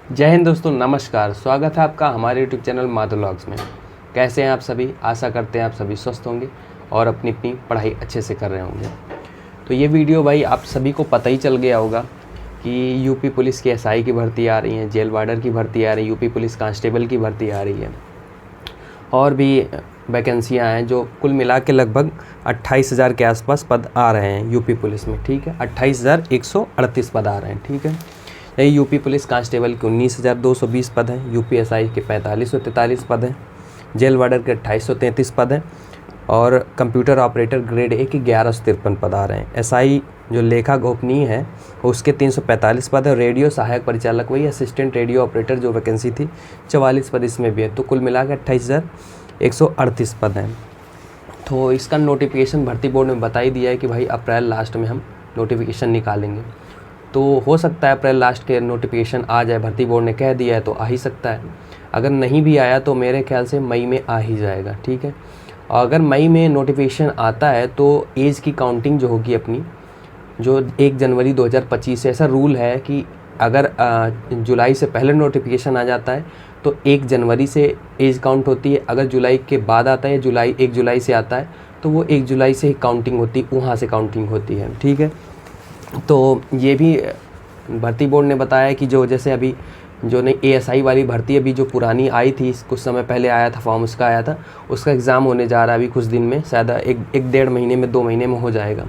जय हिंद दोस्तों, नमस्कार। स्वागत है आपका हमारे यूट्यूब चैनल माधव व्लॉग्स में। कैसे हैं आप सभी? आशा करते हैं आप सभी स्वस्थ होंगे और अपनी अपनी पढ़ाई अच्छे से कर रहे होंगे। तो ये वीडियो भाई आप सभी को पता ही चल गया होगा कि यूपी पुलिस की एसआई की भर्ती आ रही है, जेल वार्डर की भर्ती आ रही है, यूपी पुलिस कांस्टेबल की भर्ती आ रही है और भी वैकेंसियाँ हैं जो कुल मिला के लगभग 28,000 के आसपास पद आ रहे हैं यूपी पुलिस में। ठीक है, 28,138 पद आ रहे हैं। ठीक है, यही यूपी पुलिस कांस्टेबल के 19,220 पद हैं, यूपी एसआई के 4543 पद हैं, जेल वार्डर के 2833 पद हैं और कंप्यूटर ऑपरेटर ग्रेड ए के 1153 पद आ रहे हैं। एसआई जो लेखा गोपनीय है उसके 345 पद है। रेडियो सहायक परिचालक वही असिस्टेंट रेडियो ऑपरेटर जो वैकेंसी थी 44 पद इसमें भी है। तो कुल मिला के 28,138 पद हैं। तो इसका नोटिफिकेशन भर्ती बोर्ड ने बता ही दिया है कि भाई अप्रैल लास्ट में हम नोटिफिकेशन निकालेंगे। तो हो सकता है अप्रैल लास्ट के नोटिफिकेशन आ जाए, भर्ती बोर्ड ने कह दिया है तो आ ही सकता है। अगर नहीं भी आया तो मेरे ख्याल से मई में आ ही जाएगा। ठीक है, और अगर मई में नोटिफिकेशन आता है तो एज की काउंटिंग जो होगी अपनी, जो 1 जनवरी 2025 से ऐसा रूल है कि अगर जुलाई से पहले नोटिफिकेशन आ जाता है तो 1 जनवरी से एज काउंट होती है। अगर जुलाई के बाद आता है, 1 जुलाई से आता है तो वो 1 जुलाई से ही काउंटिंग होती है, वहाँ से काउंटिंग होती है। ठीक है, तो ये भी भर्ती बोर्ड ने बताया कि जो जैसे अभी जो नई एएसआई वाली भर्ती अभी जो पुरानी आई थी, कुछ समय पहले आया था फॉर्म, उसका आया था, उसका एग्ज़ाम होने जा रहा है अभी कुछ दिन में, शायद एक डेढ़ महीने में 2 महीने में हो जाएगा।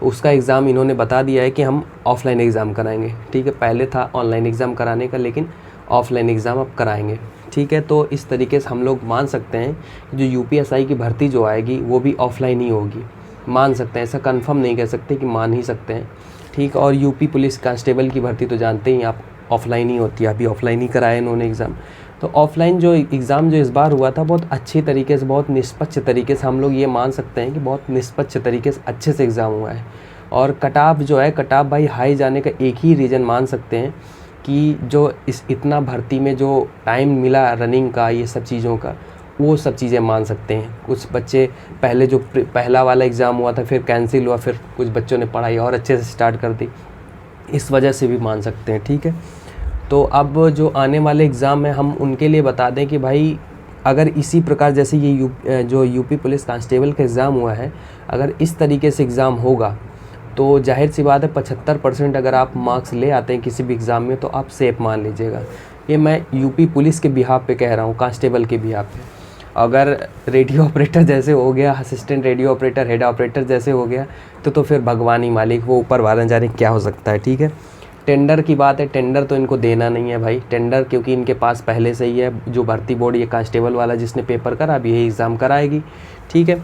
उसका एग्ज़ाम इन्होंने बता दिया है कि हम ऑफलाइन एग्ज़ाम कराएंगे। ठीक है, पहले था ऑनलाइन एग्ज़ाम कराने का, लेकिन ऑफलाइन एग्ज़ाम अब कराएंगे। ठीक है, तो इस तरीके से हम लोग मान सकते हैं कि जो यूपीएसआई की भर्ती जो आएगी वो भी ऑफलाइन ही होगी। मान सकते हैं, ऐसा कंफर्म नहीं कह सकते कि मान ही सकते हैं। ठीक, और यूपी पुलिस कांस्टेबल की भर्ती तो जानते ही आप ऑफलाइन ही होती है, अभी ऑफलाइन ही कराया इन्होंने एग्ज़ाम। तो ऑफलाइन जो एग्ज़ाम जो इस बार हुआ था बहुत अच्छी तरीके से, बहुत निष्पक्ष तरीके से, हम लोग ये मान सकते हैं कि बहुत निष्पक्ष तरीके से अच्छे से एग्ज़ाम हुआ है। और कट-ऑफ जो है, कट-ऑफ भाई हाई जाने का एक ही रीज़न मान सकते हैं कि जो इतना भर्ती में जो टाइम मिला रनिंग का, ये सब चीज़ों का, वो सब चीज़ें मान सकते हैं। कुछ बच्चे पहले जो पहला वाला एग्ज़ाम हुआ था फिर कैंसिल हुआ, फिर कुछ बच्चों ने पढ़ाई और अच्छे से स्टार्ट कर दी, इस वजह से भी मान सकते हैं। ठीक है, तो अब जो आने वाले एग्ज़ाम हैं हम उनके लिए बता दें कि भाई अगर इसी प्रकार जैसे ये जो यूपी पुलिस कांस्टेबल का एग्ज़ाम हुआ है, अगर इस तरीके से एग्ज़ाम होगा तो जाहिर सी बात है 75% अगर आप मार्क्स ले आते हैं किसी भी एग्ज़ाम में तो आप सेफ मान लीजिएगा। ये मैं यूपी पुलिस के बिहाफ पे कह रहा हूँ, कांस्टेबल के बिहाफ पे। अगर रेडियो ऑपरेटर जैसे हो गया, assistant radio operator, head operator जैसे हो गया तो फिर भगवान ही मालिक, वो ऊपर वाला जाने क्या हो सकता है। ठीक है, टेंडर की बात है, टेंडर तो इनको देना नहीं है भाई, टेंडर क्योंकि इनके पास पहले से ही है। जो भर्ती बोर्ड ये कांस्टेबल वाला जिसने पेपर करा अभी यही एग्ज़ाम कराएगी। ठीक है,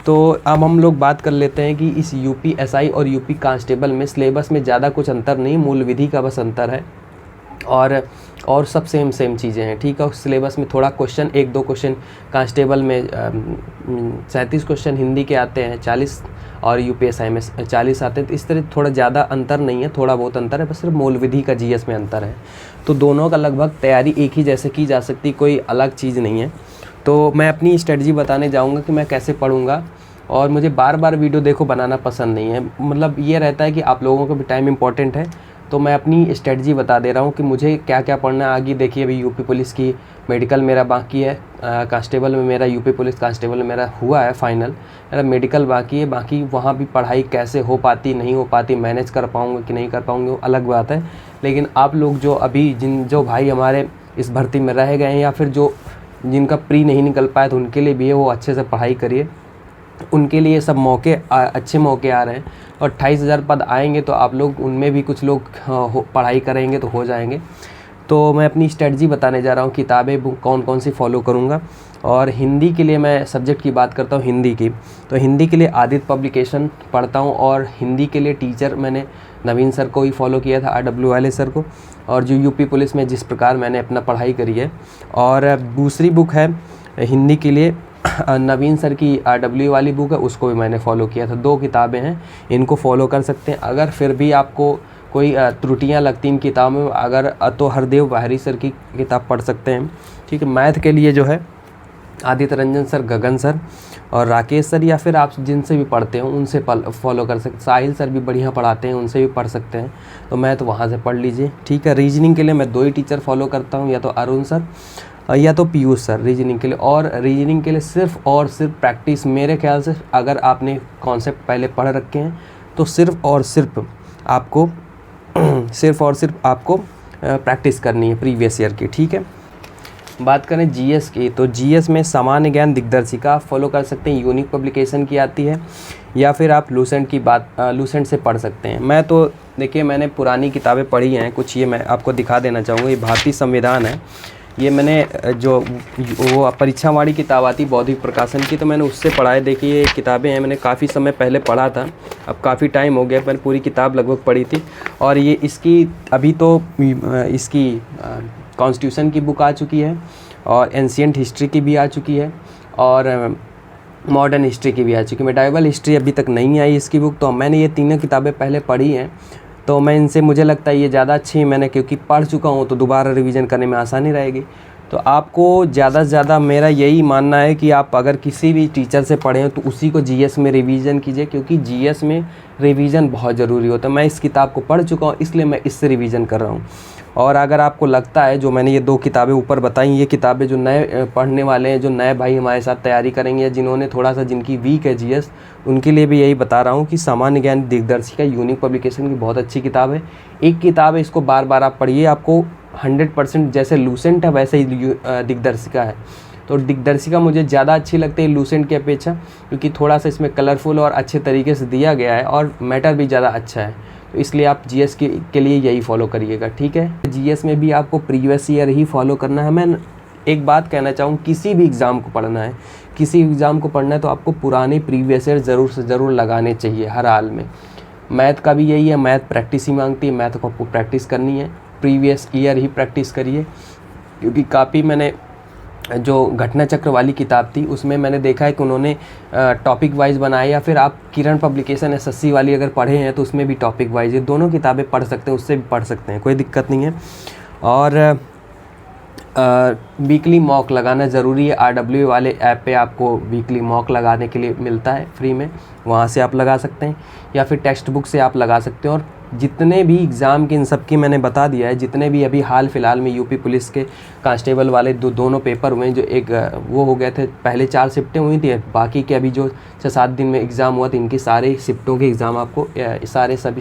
तो अब हम लोग बात कर लेते हैं कि इस यूपी एसआई और यूपी कांस्टेबल में सिलेबस में ज़्यादा कुछ अंतर नहीं, मूल विधि का बस अंतर है और सब सेम चीज़ें हैं। ठीक है, सिलेबस में थोड़ा क्वेश्चन, 1-2 क्वेश्चन कांस्टेबल में 37 क्वेश्चन हिंदी के आते हैं, 40 और यूपीएसआई में 40 आते हैं। तो इस तरह थोड़ा ज़्यादा अंतर नहीं है, थोड़ा बहुत अंतर है, बस सिर्फ मूल विधि का जीएस में अंतर है। तो दोनों का लगभग तैयारी एक ही जैसे की जा सकती, कोई अलग चीज़ नहीं है। तो मैं अपनी स्ट्रेटजी बताने जाऊँगा कि मैं कैसे पढ़ूँगा, और मुझे बार बार वीडियो देखो बनाना पसंद नहीं है। मतलब ये रहता है कि आप लोगों को भी टाइम इम्पॉर्टेंट है, तो मैं अपनी स्ट्रेटजी बता दे रहा हूँ कि मुझे क्या क्या पढ़ना है आगे। देखिए अभी यूपी पुलिस की मेडिकल मेरा बाकी है, कांस्टेबल में मेरा यूपी पुलिस कांस्टेबल में मेरा हुआ है फाइनल, मेरा मेडिकल बाकी है। बाकी वहाँ भी पढ़ाई कैसे हो पाती नहीं हो पाती, मैनेज कर पाऊँगा कि नहीं कर पाऊँगा वो अलग बात है। लेकिन आप लोग जो अभी जो भाई हमारे इस भर्ती में रह गए हैं या फिर जो जिनका प्री नहीं निकल पाया तो उनके लिए भी है, वो अच्छे से पढ़ाई करिए, उनके लिए सब मौके अच्छे मौके आ रहे हैं। और 28,000 पद आएंगे तो आप लोग उनमें भी कुछ लोग पढ़ाई करेंगे तो हो जाएंगे। तो मैं अपनी स्ट्रेटजी बताने जा रहा हूँ, किताबें बुक कौन कौन सी फॉलो करूँगा। और हिंदी के लिए मैं सब्जेक्ट की बात करता हूँ, हिंदी की, तो हिंदी के लिए आदित्य पब्लिकेशन पढ़ता हूँ। और हिंदी के लिए टीचर मैंने नवीन सर को ही फॉलो किया था, RW वाले सर को, और जो यूपी पुलिस में जिस प्रकार मैंने अपना पढ़ाई करी है। और दूसरी बुक है हिंदी के लिए नवीन सर की RW वाली बुक है, उसको भी मैंने फॉलो किया था। 2 किताबें हैं, इनको फॉलो कर सकते हैं। अगर फिर भी आपको कोई त्रुटियां लगती इन किताबों में, अगर तो हरदेव बाहरी सर की किताब पढ़ सकते हैं। ठीक है, मैथ के लिए जो है आदित्य रंजन सर, गगन सर और राकेश सर, या फिर आप जिनसे भी पढ़ते हो उनसे फॉलो कर सकते। साहिल सर भी बढ़िया पढ़ाते हैं, उनसे भी पढ़ सकते हैं, तो मैं तो वहाँ से पढ़ लीजिए, ठीक है। रीजनिंग के लिए मैं 2 ही टीचर फॉलो करता हूँ, या तो अरुण सर या तो पीयूष सर रीजनिंग के लिए। और रीजनिंग के लिए सिर्फ और सिर्फ प्रैक्टिस, मेरे ख्याल से अगर आपने कॉन्सेप्ट पहले पढ़ रखे हैं तो सिर्फ और सिर्फ आपको प्रैक्टिस करनी है प्रीवियस ईयर की, ठीक है। बात करें जीएस की, तो जीएस में सामान्य ज्ञान दिग्दर्शिका फॉलो कर सकते हैं, यूनिक पब्लिकेशन की आती है, या फिर आप लूसेंट से पढ़ सकते हैं। मैं तो देखिए मैंने पुरानी किताबें पढ़ी हैं कुछ, ये मैं आपको दिखा देना चाहूँगा। ये भारतीय संविधान है, ये मैंने जो वो परीक्षावाणी किताब आती बौद्धिक प्रकाशन की, तो मैंने उससे पढ़ा है। देखिए ये किताबें हैं, मैंने काफ़ी समय पहले पढ़ा था, अब काफ़ी टाइम हो गया, मैंने पूरी किताब लगभग पढ़ी थी। और ये इसकी अभी तो इसकी कॉन्स्टिट्यूशन की बुक आ चुकी है, और एंशिएंट हिस्ट्री की भी आ चुकी है, और मॉडर्न हिस्ट्री की भी आ चुकी है। मेडाइवल हिस्ट्री अभी तक नहीं आई इसकी बुक, तो मैंने ये तीनों किताबें पहले पढ़ी हैं, तो मैं इनसे मुझे लगता है ये ज़्यादा अच्छी है। मैंने क्योंकि पढ़ चुका हूँ तो दोबारा रिवीजन करने में आसानी रहेगी। तो आपको ज़्यादा से ज़्यादा मेरा यही मानना है कि आप अगर किसी भी टीचर से पढ़े हो तो उसी को जीएस में रिवीजन कीजिए, क्योंकि जीएस में रिवीजन बहुत ज़रूरी होता है। मैं इस किताब को पढ़ चुका हूँ, इसलिए मैं इससे रिवीजन कर रहा हूँ। और अगर आपको लगता है, जो मैंने ये 2 किताबें ऊपर बताई, ये किताबें जो नए पढ़ने वाले हैं, जो नए भाई हमारे साथ तैयारी करेंगे, या जिन्होंने थोड़ा सा जिनकी वीक है जीएस, उनके लिए भी यही बता रहा हूँ कि सामान्य ज्ञान दिग्दर्शिका यूनिक पब्लिकेशन की बहुत अच्छी किताब है। एक किताब है, इसको बार बार आप पढ़िए, आपको 100% जैसे लूसेंट है वैसे ही दिग्दर्शिका है। तो दिग्दर्शिका मुझे ज़्यादा अच्छी लगती है लूसेंट की अपेक्षा, क्योंकि थोड़ा सा इसमें कलरफुल और अच्छे तरीके से दिया गया है, और मैटर भी ज़्यादा अच्छा है। तो इसलिए आप जीएस के लिए यही फॉलो करिएगा, ठीक है। जीएस में भी आपको प्रीवियस ईयर ही फॉलो करना है। मैं एक बात कहना चाहूँ, किसी भी एग्ज़ाम को पढ़ना है, तो आपको पुराने प्रीवियस ईयर ज़रूर से ज़रूर लगाने चाहिए हर हाल में। मैथ का भी यही है, मैथ प्रैक्टिस ही मांगती है, मैथ को आपको प्रैक्टिस करनी है, प्रीवियस ईयर ही प्रैक्टिस करिए। क्योंकि काफ़ी मैंने जो घटना चक्र वाली किताब थी उसमें मैंने देखा है कि उन्होंने टॉपिक वाइज बनाए, या फिर आप किरण पब्लिकेशन एसएससी वाली अगर पढ़े हैं तो उसमें भी टॉपिक वाइज, ये दोनों किताबें पढ़ सकते हैं, उससे भी पढ़ सकते हैं, कोई दिक्कत नहीं है। और वीकली मॉक लगाना ज़रूरी है। RW वाले ऐप पे आपको वीकली मॉक लगाने के लिए मिलता है फ्री में, वहाँ से आप लगा सकते हैं, या फिर टेक्स्ट बुक से आप लगा सकते हैं। और जितने भी एग्ज़ाम के इन सब की मैंने बता दिया है, जितने भी अभी हाल फिलहाल में यूपी पुलिस के कांस्टेबल वाले दोनों पेपर हुए हैं, जो एक वो हो गए थे, पहले 4 शिफ्टें हुई थी, बाकी के अभी जो 6-7 दिन में एग्ज़ाम हुआ था, इनकी सारे शिफ्टों के एग्ज़ाम आपको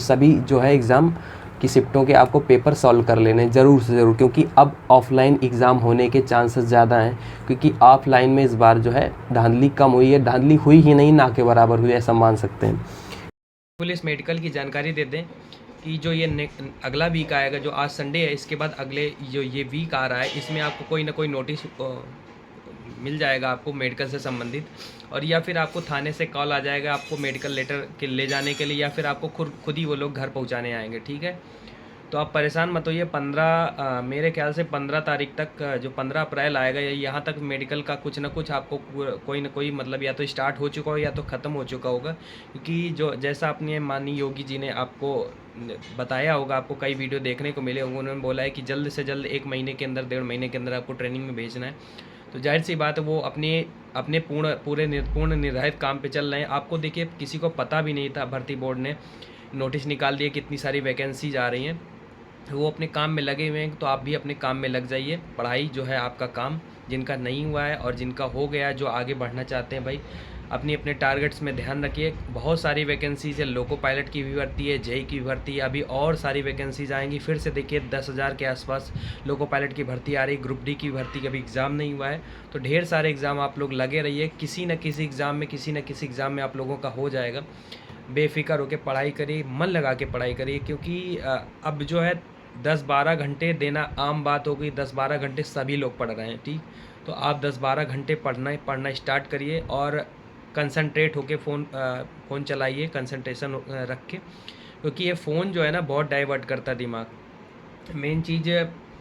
सभी जो है एग्ज़ाम की शिफ्टों के आपको पेपर सॉल्व कर लेने ज़रूर से ज़रूर, क्योंकि अब ऑफलाइन एग्ज़ाम होने के चांसेस ज़्यादा हैं, क्योंकि ऑफलाइन में इस बार जो है धांधली कम हुई है, धांधली हुई ही नहीं, ना के बराबर हुई, ऐसा मान सकते हैं। पुलिस मेडिकल की जानकारी दे दें कि जो ये अगला वीक आएगा, जो आज संडे है, इसके बाद अगले जो ये वीक आ रहा है, इसमें आपको कोई ना कोई नोटिस मिल जाएगा आपको मेडिकल से संबंधित, और या फिर आपको थाने से कॉल आ जाएगा आपको मेडिकल लेटर के ले जाने के लिए, या फिर आपको खुद ही वो लोग घर पहुंचाने आएंगे, ठीक है। तो आप परेशान मत होइए। 15 मेरे ख्याल से 15 तारीख तक, जो 15 अप्रैल आएगा, या यहाँ तक मेडिकल का कुछ ना कुछ आपको कोई ना कोई मतलब या तो स्टार्ट हो चुका हो या तो ख़त्म हो चुका होगा, क्योंकि जो जैसा अपने माननीय योगी जी ने आपको बताया होगा, आपको कई वीडियो देखने को मिले होंगे, उन्होंने बोला है कि जल्द से जल्द 1 महीने के अंदर, 1.5 महीने के अंदर आपको ट्रेनिंग में भेजना है। तो जाहिर सी बात है वो अपने पूर्ण निर्धारित काम पे चल रहे हैं। आपको देखिए, किसी को पता भी नहीं था, भर्ती बोर्ड ने नोटिस निकाल दिए कितनी सारी वैकेंसीज आ रही हैं, वो अपने काम में लगे हुए हैं, तो आप भी अपने काम में लग जाइए। पढ़ाई जो है आपका काम, जिनका नहीं हुआ है और जिनका हो गया है, जो आगे बढ़ना चाहते हैं भाई, अपने टारगेट्स में ध्यान रखिए। बहुत सारी वैकेंसीज है, लोको पायलट की भी भर्ती है, जेई की भी भर्ती है, अभी और सारी वैकेंसीज आएंगी। फिर से देखिए 10,000 के आसपास लोको पायलट की भर्ती आ रही, ग्रुप डी की भर्ती का भी एग्ज़ाम नहीं हुआ है। तो ढेर सारे एग्ज़ाम आप लोग लगे रहिए, किसी न किसी एग्ज़ाम में आप लोगों का हो जाएगा। बेफिक्र होकर पढ़ाई करिए, मन लगा के पढ़ाई करिए, क्योंकि अब जो है 10-12 घंटे देना आम बात हो गई। 10-12 घंटे सभी लोग पढ़ रहे हैं, ठीक। तो आप 10-12 घंटे पढ़ना स्टार्ट करिए, और कंसंट्रेट होके फ़ोन चलाइए, कंसंट्रेशन रख के, क्योंकि ये फ़ोन जो है ना बहुत डाइवर्ट करता है दिमाग। मेन चीज़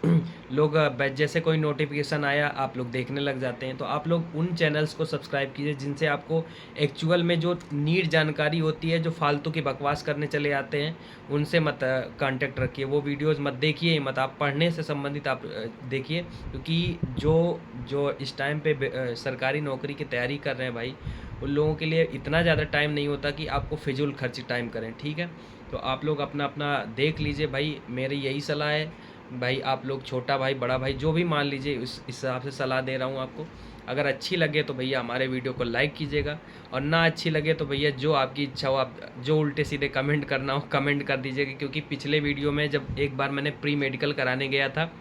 लोग जैसे कोई नोटिफिकेशन आया आप लोग देखने लग जाते हैं। तो आप लोग उन चैनल्स को सब्सक्राइब कीजिए जिनसे आपको एक्चुअल में जो नीड जानकारी होती है, जो फालतू की बकवास करने चले आते हैं उनसे मत कांटेक्ट रखिए, वो वीडियोस मत देखिए, मत आप पढ़ने से संबंधित आप देखिए। क्योंकि जो जो इस टाइम पे सरकारी नौकरी की तैयारी कर रहे हैं भाई, उन लोगों के लिए इतना ज़्यादा टाइम नहीं होता कि आपको फिजूल खर्ची टाइम करें, ठीक है। तो आप लोग अपना अपना देख लीजिए भाई, मेरी यही सलाह है भाई। आप लोग छोटा भाई बड़ा भाई जो भी मान लीजिए, उस हिसाब से सलाह दे रहा हूँ आपको। अगर अच्छी लगे तो भैया हमारे वीडियो को लाइक कीजिएगा, और ना अच्छी लगे तो भैया जो आपकी इच्छा हो, आप जो उल्टे सीधे कमेंट करना हो कमेंट कर दीजिएगा। क्योंकि पिछले वीडियो में जब एक बार मैंने प्री मेडिकल कराने गया था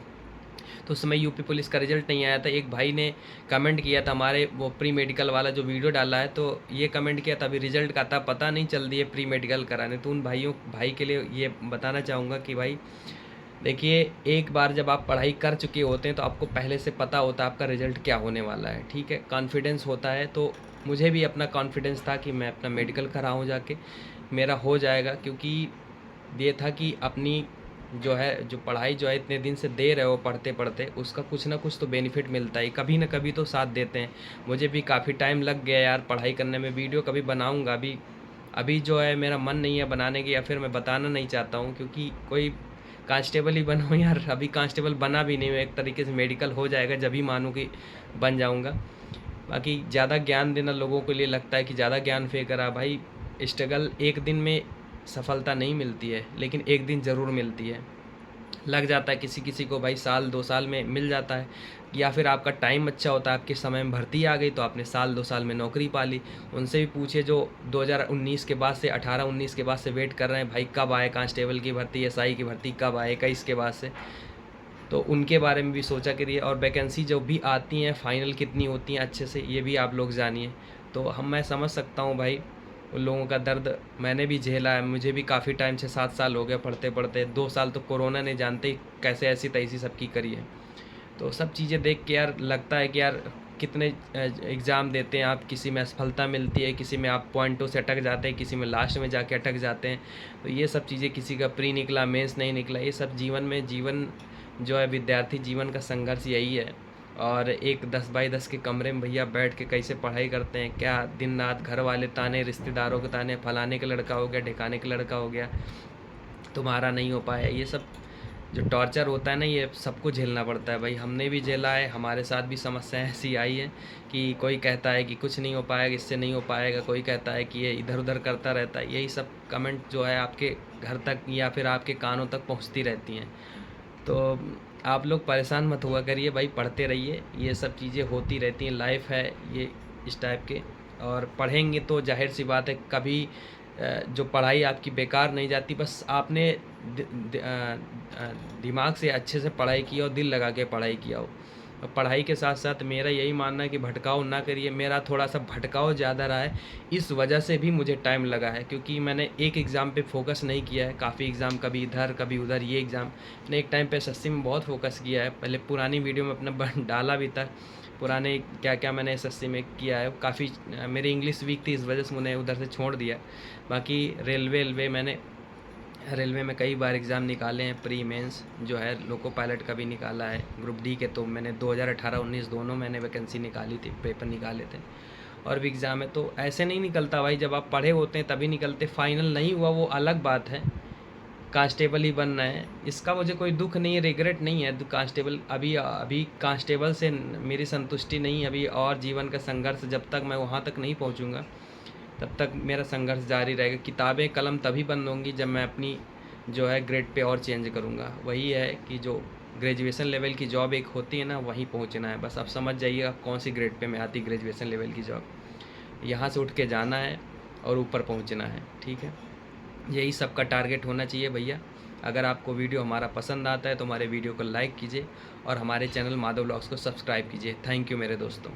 तो उस समय यूपी पुलिस का रिजल्ट नहीं आया था। एक भाई ने कमेंट किया था, हमारे वो प्री मेडिकल वाला जो वीडियो डाला है, तो ये कमेंट किया था अभी रिजल्ट का था पता नहीं चल रही है प्री मेडिकल कराने। तो उन भाई के लिए ये बताना चाहूँगा कि भाई देखिए, एक बार जब आप पढ़ाई कर चुके होते हैं तो आपको पहले से पता होता है आपका रिज़ल्ट क्या होने वाला है, ठीक है। कॉन्फिडेंस होता है। तो मुझे भी अपना कॉन्फिडेंस था कि मैं अपना मेडिकल कराऊँ जाके, मेरा हो जाएगा। क्योंकि ये था कि अपनी जो है जो पढ़ाई जो है इतने दिन से दे रहे हो पढ़ते पढ़ते, उसका कुछ ना कुछ तो बेनिफिट मिलता है, कभी ना कभी तो साथ देते हैं। मुझे भी काफ़ी टाइम लग गया यार पढ़ाई करने में। वीडियो कभी बनाऊँगा, अभी जो है मेरा मन नहीं है बनाने की, या फिर मैं बताना नहीं चाहता हूँ। क्योंकि कोई कांस्टेबल ही बनाऊँ यार, अभी कांस्टेबल बना भी नहीं हूँ। एक तरीके से मेडिकल हो जाएगा जब ही मानूँ कि बन जाऊँगा। बाकी ज़्यादा ज्ञान देना लोगों के लिए लगता है कि ज़्यादा ज्ञान फेंक रहा भाई। स्ट्रगल एक दिन में सफलता नहीं मिलती है, लेकिन एक दिन ज़रूर मिलती है। लग जाता है किसी किसी को भाई, साल 2 साल में मिल जाता है। या फिर आपका टाइम अच्छा होता है, आपके समय में भर्ती आ गई तो आपने साल 2 साल में नौकरी पा ली। उनसे भी पूछे जो 2019 के बाद से 18-19 के बाद से वेट कर रहे हैं भाई कब आए कांस्टेबल की भर्ती, एसआई की भर्ती कब आए 21 के बाद से, तो उनके बारे में भी सोचा करिए। और वैकेंसी जो भी आती हैं फाइनल कितनी होती हैं अच्छे से ये भी आप लोग जानिए। तो मैं समझ सकता हूँ भाई उन लोगों का दर्द, मैंने भी झेला है। मुझे भी काफ़ी टाइम से 7 साल हो गया पढ़ते पढ़ते, 2 साल तो कोरोना ने जानते ही कैसे ऐसी तैसी सबकी करी है। तो सब चीज़ें देख के यार लगता है कि यार कितने एग्ज़ाम देते हैं आप, किसी में असफलता मिलती है, किसी में आप पॉइंटों से अटक जाते हैं, किसी में लास्ट में जाके अटक जाते हैं। तो ये सब चीज़ें, किसी का प्री निकला मेंस नहीं निकला, ये सब जीवन जो है विद्यार्थी जीवन का संघर्ष यही है। और एक 10x10 के कमरे में भैया बैठ के कैसे पढ़ाई करते हैं, क्या दिन रात घर वाले ताने, रिश्तेदारों के ताने, फलाने का लड़का हो गया, ढिकाने का लड़का हो गया, तुम्हारा नहीं हो पाया। ये सब जो टॉर्चर होता है ना, ये सबको झेलना पड़ता है भाई। हमने भी झेला है, हमारे साथ भी समस्याएं ऐसी आई है कि कोई कहता है कि कुछ नहीं हो पाएगा, इससे नहीं हो पाएगा, कोई कहता है कि ये इधर उधर करता रहता है। यही सब कमेंट जो है आपके घर तक या फिर आपके कानों तक पहुंचती रहती हैं। तो आप लोग परेशान मत हुआ करिए भाई, पढ़ते रहिए, ये सब चीज़ें होती रहती हैं, लाइफ है ये इस टाइप के। और पढ़ेंगे तो जाहिर सी बात है कभी जो पढ़ाई आपकी बेकार नहीं जाती। बस आपने दिमाग से अच्छे से पढ़ाई की और दिल लगा के पढ़ाई किया हो। पढ़ाई के साथ साथ मेरा यही मानना है कि भटकाव ना करिए। मेरा थोड़ा सा भटकाव ज़्यादा रहा है, इस वजह से भी मुझे टाइम लगा है। क्योंकि मैंने एक एग्ज़ाम पे फोकस नहीं किया है, काफ़ी एग्ज़ाम कभी इधर कभी उधर। ये एग्ज़ाम ने एक टाइम पे एसएससी में बहुत फोकस किया है। पहले पुरानी वीडियो में अपना डाला भी था, पुराने क्या क्या मैंने एसएससी में किया है। काफ़ी मेरी इंग्लिश वीक थी, इस वजह से मैंने उधर से छोड़ दिया। बाकी रेलवे में कई बार एग्ज़ाम निकाले हैं, प्री मेंस जो है, लोको पायलट का भी निकाला है, ग्रुप डी के तो मैंने 2018-19 दोनों मैंने वैकेंसी निकाली थी, पेपर निकाले थे। और भी एग्ज़ाम है, तो ऐसे नहीं निकलता भाई, जब आप पढ़े होते हैं तभी निकलते। फाइनल नहीं हुआ वो अलग बात है, कांस्टेबल ही बनना है, इसका मुझे कोई दुख नहीं है, रिग्रेट नहीं है। कांस्टेबल अभी कांस्टेबल से मेरी संतुष्टि नहीं, अभी और जीवन का संघर्ष, जब तक मैं वहाँ तक नहीं पहुँचूँगा तब तक मेरा संघर्ष जारी रहेगा। किताबें कलम तभी बंद होंगी जब मैं अपनी जो है ग्रेड पे और चेंज करूँगा। वही है कि जो ग्रेजुएशन लेवल की जॉब एक होती है ना, वहीं पहुँचना है। बस आप समझ जाइएगा कौन सी ग्रेड पे में आती ग्रेजुएशन लेवल की जॉब। यहाँ से उठ के जाना है और ऊपर पहुँचना है, ठीक है। यही सबका टारगेट होना चाहिए भैया। अगर आपको वीडियो हमारा पसंद आता है तो हमारे वीडियो को लाइक कीजिए और हमारे चैनल माधव व्लॉग्स को सब्सक्राइब कीजिए। थैंक यू मेरे दोस्तों।